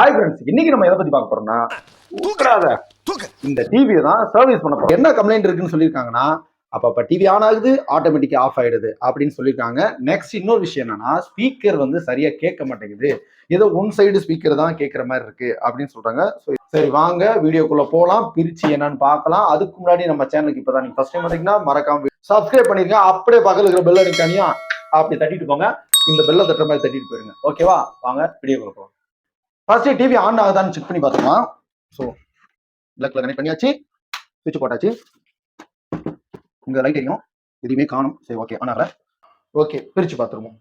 Hi friends, இன்னைக்கு நம்ம எதை பத்தி பார்க்க போறோம்னா இந்த டிவியை தான் சர்வீஸ் பண்ண போறோம். என்ன கம்ப்ளைண்ட் இருக்குன்னு சொல்லியிருக்காங்கன்னா, அப்ப டிவி ஆன் ஆகுது, ஆட்டோமேட்டிக்கா ஆஃப் ஆயிடுது அப்படின்னு சொல்லியிருக்காங்க. நெக்ஸ்ட் இன்னொரு விஷயம் என்னன்னா, ஸ்பீக்கர் வந்து சரியா கேட்க மாட்டேங்குது, ஏதோ ஒன் சைடு ஸ்பீக்கர் தான் கேட்கிற மாதிரி இருக்கு அப்படின்னு சொல்றாங்க. சரி வாங்க வீடியோக்குள்ள போலாம், பிரிச்சு என்னன்னு பார்க்கலாம். அதுக்கு முன்னாடி நம்ம சேனலுக்கு இப்பதான் நீங்க ஃபர்ஸ்ட் டைம் வந்தீங்கன்னா மறக்காம சப்ஸ்கிரைப் பண்ணிருங்க. அப்படியே பக்கத்துல இருக்கிற பெல் அடிக்கானியா அப்படி தட்டிட்டு போங்க. இந்த பெல்ல தட்டுற மாதிரி தட்டிட்டு போயிருங்க. ஓகேவா? வாங்க வீடியோக்குள்ள போலாம். ஃபர்ஸ்ட் டிவி ஆன் ஆகுதான்னு செக் பண்ணி பார்த்துக்கலாம். ஸோ பிளக்ல கனெக்ட் பண்ணியாச்சு, சுவிட்ச் போட்டாச்சு. இங்க லைட் எரியும், எதுவுமே காணும். சரி ஓகே, ஆன் ஆகல. ஓகே, பிரிச்சு பார்த்துருவோம்.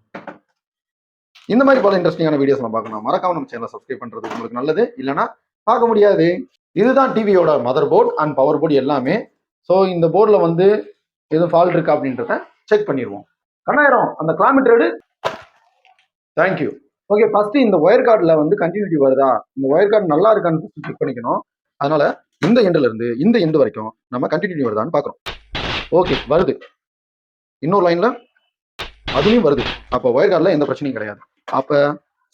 இந்த மாதிரி போல இன்ட்ரெஸ்டிங்கான வீடியோஸ் நம்ம பார்க்கணும். மறக்காம நம்ம சேனலை சப்ஸ்கிரைப் பண்றது உங்களுக்கு நல்லது, இல்லைன்னா பார்க்க முடியாது. இதுதான் டிவியோட mother board and power board எல்லாமே. ஸோ இந்த போர்டில் வந்து எதுவும் ஃபால்ட் இருக்கா அப்படின்றத செக் பண்ணிடுவோம். கண்ணாயிரம் அந்த கிலோமீட்டர் தேங்க்யூ. ஓகே, ஃபர்ஸ்ட் இந்த ஒயர் கார்டில் வந்து கண்டினியூட்டி வருதா, இந்த ஒயர் கார்டு நல்லா இருக்கான்னு செக் பண்ணிக்கணும். அதனால இந்த எண்ட்ல இருந்து இந்த எண்டு வரைக்கும் நம்ம கண்டினியூட்டி வருதான்னு பார்க்குறோம். ஓகே, வருது. இன்னொரு லைன்ல அதுலயும் வருது. அப்போ ஒயர் கார்டில் எந்த பிரச்சனையும் கிடையாது. அப்ப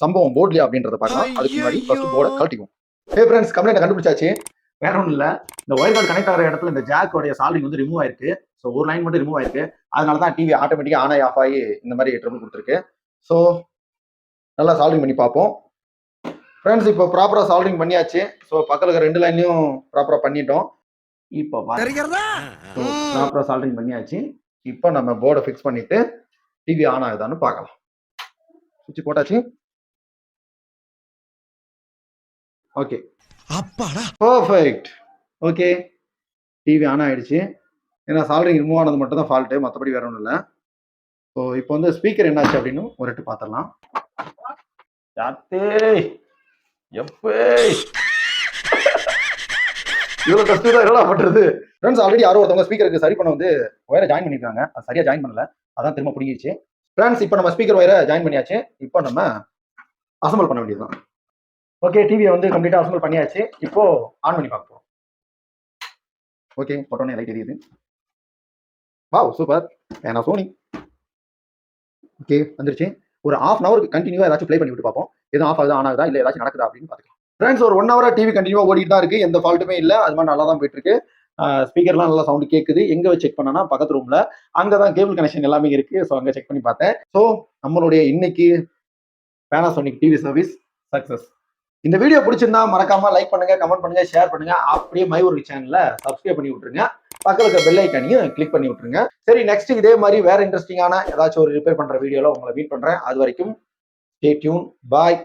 சம்பவம் போர்ட்லயா அப்படின்றத பார்க்கலாம். அதுக்கு முன்னாடி ஃபர்ஸ்ட் போர்டை கழட்டிக்குவோம். ஹே ஃப்ரெண்ட்ஸ், கம்ப்ளைண்ட் கண்டுபிடிச்சாச்சு. வேற ஒன்றும் இல்லை, இந்த ஒயர் கார்டு கனெக்ட் ஆகிற இடத்துல இந்த ஜாக்கோடைய சால்டிங் வந்து ரிமூவ் ஆயிருக்கு. ஸோ ஒரு லைன் மட்டும் ரிமூவ் ஆயிருக்கு. அதனால தான் டிவி ஆட்டோமேட்டிக்கா ஆன் ஆகி ஆஃப் ஆகி இந்த மாதிரி ட்ரபிள் கொடுத்துருக்கு. ஸோ நல்லா சால்விங் பண்ணி பார்ப்போம். ஃப்ரெண்ட்ஸ், இப்போ ப்ராப்பராக சால்விங் பண்ணியாச்சு. ஸோ பக்கத்தில் இருக்க ரெண்டு லைன்லையும் ப்ராப்பராக பண்ணிட்டோம். இப்போ ப்ராப்பராக சால்விங் பண்ணியாச்சு. இப்போ நம்ம போர்டை ஃபிக்ஸ் பண்ணிட்டு டிவி ஆன் ஆகுதான்னு பார்க்கலாம். சுவிட்ச் போட்டாச்சு. Okay, perfect. Okay, TV on ஆயிடுச்சு. ஏன்னா சால்விங் ரிமூவ் ஆனது மட்டும் தான் ஃபால்ட்டு, மற்றபடி வேற ஒன்றும் இல்லை. ஸோ இப்போ வந்து ஸ்பீக்கர் என்னாச்சு அப்படின்னு ஒரு எட்டு பார்த்துடலாம். இவ்வளவு கஷ்டம் தான் எல்லாம் பண்றது. ஃப்ரெண்ட்ஸ், ஆல்ரெடி யாரோ ஒருத்தவங்க ஸ்பீக்கருக்கு சரி பண்ண வந்து ஒயரை ஜாயின் பண்ணிருக்காங்க. அது சரியா ஜாயின் பண்ணல, அதான் திரும்ப புடிங்கிடுச்சு. ஃப்ரெண்ட்ஸ், இப்போ நம்ம ஸ்பீக்கர் ஒயரை ஜாயின் பண்ணியாச்சு. இப்போ நம்ம அசம்பிள் பண்ண வேண்டியதுதான். ஓகே, டிவியை வந்து கம்ப்ளீட்டா அசம்பிள் பண்ணியாச்சு. இப்போ ஆன் பண்ணி பார்ப்போம். ஓகே, போட்டோனே லைட் எரியுது. Wow, super. ஏன்னா சோனி. ஓகே, வந்துருச்சு. ஒரு ½ hour கண்டினியூவா ஏதாச்சும் ப்ளே பண்ணி விட்டு பார்ப்போம். எதுவும் ஆஃப் ஆகுதா, ஆன் ஆகுதா, இல்லை ஏதாச்சும் நடக்குதா அப்படின்னு பார்த்துக்கலாம். ஃப்ரெண்ட்ஸ், ஒரு 1 hour டிவி கண்டினியூவா ஓடிட்டு தான் இருக்கு. எந்த ஃபால்ட்டுமே இல்லை. அது மாதிரி நல்லா தான் போயிட்டு இருக்கு. ஸ்பீக்கர்லாம் நல்லா சவுண்ட் கேட்குது. எங்க வச்சு செக் பண்ணனா பக்கத்து ரூம்ல, அங்கதான் கேபிள் கனெக்ஷன் எல்லாமே இருக்கு. ஸோ அங்க செக் பண்ணி பார்த்தேன். ஸோ நம்மளுடைய இன்னைக்கு பேனாசோனிக் டிவி சர்வீஸ் சக்சஸ். இந்த வீடியோ பிடிச்சிருந்தா மறக்காம லைக் பண்ணுங்க, கமெண்ட் பண்ணுங்க, ஷேர் பண்ணுங்க. அப்படியே மை ஒரு சேனலை சப்ஸ்கிரைப் பண்ணி விட்டுருங்க. பக்கத்துல இருக்க பெல் ஐக்கானையும் கிளிக் பண்ணி விட்டுருங்க. சரி, நெக்ஸ்ட் இதே மாதிரி வேற இன்ட்ரெஸ்டிங்கான ஏதாச்சும் ஒரு ரிப்பேர் பண்ற வீடியோல உங்களை மீட் பண்றேன். அது வரைக்கும் ஸ்டே டியூன். பாய்.